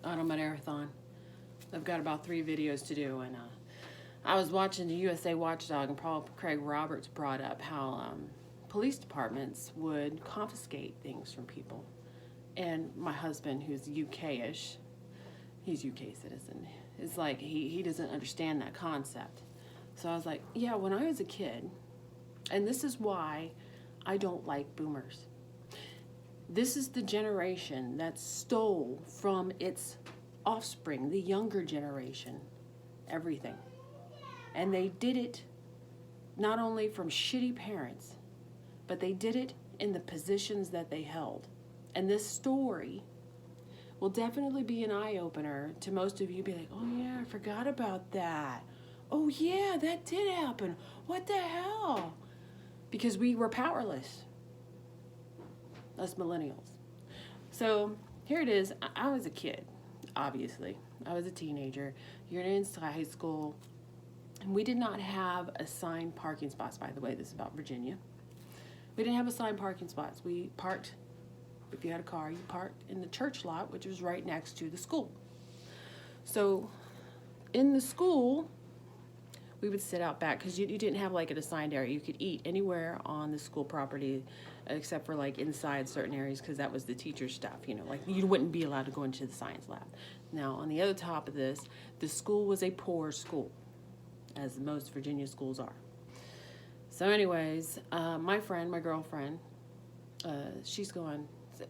on a marathon. I've got about 3 videos to do, and I was watching the USA Watchdog, and Paul Craig Roberts brought up how police departments would confiscate things from people. And my husband, who's UK-ish, he's UK citizen, is like, he doesn't understand that concept. So I was like, yeah, when I was a kid, and this is why I don't like boomers. This is the generation that stole from its offspring, the younger generation, everything. And they did it not only from shitty parents, but they did it in the positions that they held. And this story will definitely be an eye-opener to most of you. Be like, oh yeah, I forgot about that. Oh yeah, that did happen. What the hell? Because we were powerless, us millennials. So here it is. I was a kid, obviously. I was a teenager. You're in high school. And we did not have assigned parking spots, by the way. This is about Virginia. We didn't have assigned parking spots. We parked, if you had a car, you parked in the church lot, which was right next to the school. So in the school, we would sit out back because you didn't have like an assigned area. You could eat anywhere on the school property except for like inside certain areas because that was the teacher's stuff. Like you wouldn't be allowed to go into the science lab. Now, on the other top of this, the school was a poor school, as most Virginia schools are. So anyways, my girlfriend, she's going,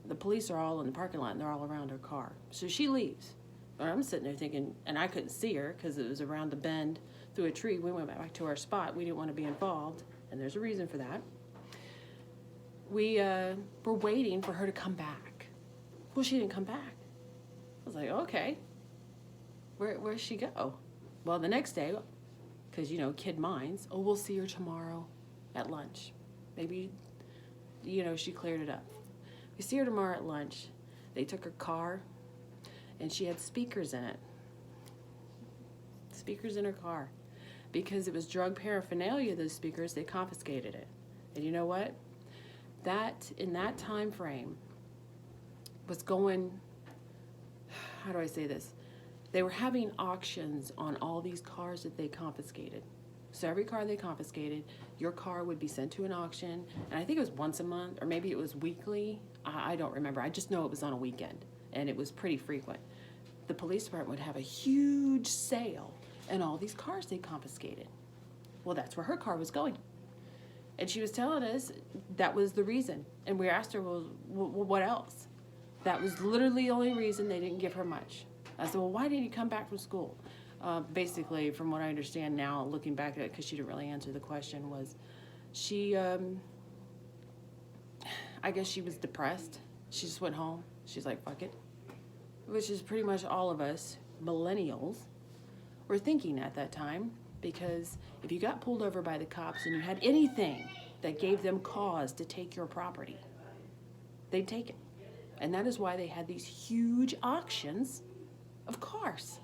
the police are all in the parking lot and they're all around her car. So she leaves. But I'm sitting there thinking, and I couldn't see her because it was around the bend through a tree. We went back to our spot. We didn't want to be involved, and there's a reason for that. We were waiting for her to come back. Well, she didn't come back. I was like, okay, where'd she go? Well, the next day, because, kid minds, oh, we'll see her tomorrow at lunch. Maybe, she cleared it up. We see her tomorrow at lunch. They took her car, and she had speakers in it. Speakers in her car. Because it was drug paraphernalia, those speakers, they confiscated it. And you know what? That, in that time frame, was going, how do I say this? They were having auctions on all these cars that they confiscated. So every car they confiscated, your car would be sent to an auction, and I think it was once a month, or maybe it was weekly. I don't remember. I just know it was on a weekend, and it was pretty frequent. The police department would have a huge sale, and all these cars they confiscated. Well, that's where her car was going. And she was telling us that was the reason. And we asked her, well, what else? That was literally the only reason. They didn't give her much. I said, well, why didn't you come back from school? Basically, from what I understand now, looking back at it, because she didn't really answer the question, was she, I guess she was depressed. She just went home. She's like, fuck it. Which is pretty much all of us, millennials, were thinking at that time. Because if you got pulled over by the cops and you had anything that gave them cause to take your property, they'd take it. And that is why they had these huge auctions of cars.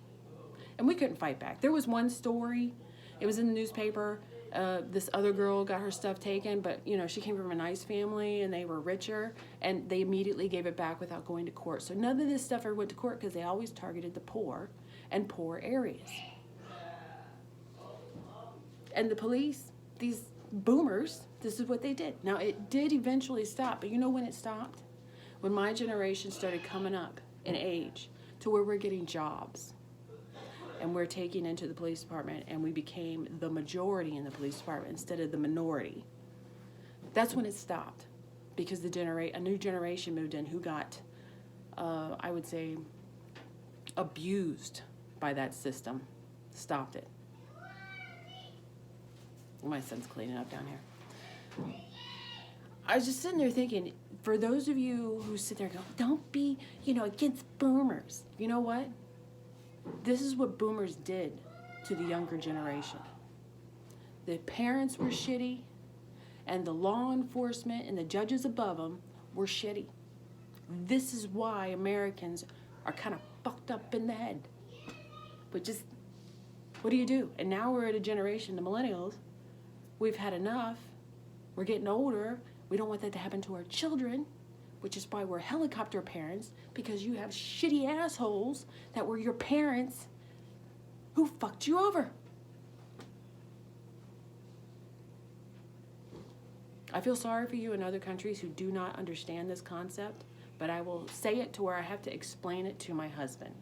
And we couldn't fight back. There was one story, it was in the newspaper, this other girl got her stuff taken, but she came from a nice family and they were richer, and they immediately gave it back without going to court. So none of this stuff ever went to court because they always targeted the poor and poor areas. And the police, these boomers, this is what they did. Now, it did eventually stop, but you know when it stopped? When my generation started coming up in age to where we're getting jobs. And we're taking into the police department, and we became the majority in the police department instead of the minority. That's when it stopped, because a new generation moved in who got, I would say, abused by that system. Stopped it. My son's cleaning up down here. I was just sitting there thinking, for those of you who sit there and go, don't be, against boomers. You know what? This is what boomers did to the younger generation. The parents were shitty, and the law enforcement and the judges above them were shitty. This is why Americans are kind of fucked up in the head. But just, what do you do? And now we're at a generation, the millennials, we've had enough. We're getting older. We don't want that to happen to our children. which is why we're helicopter parents, because you have shitty assholes that were your parents who fucked you over. I feel sorry for you in other countries who do not understand this concept, but I will say it to where I have to explain it to my husband.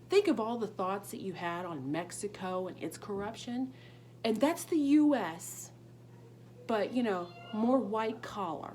Think of all the thoughts that you had on Mexico and its corruption, and that's the U.S., but, you know, more white collar.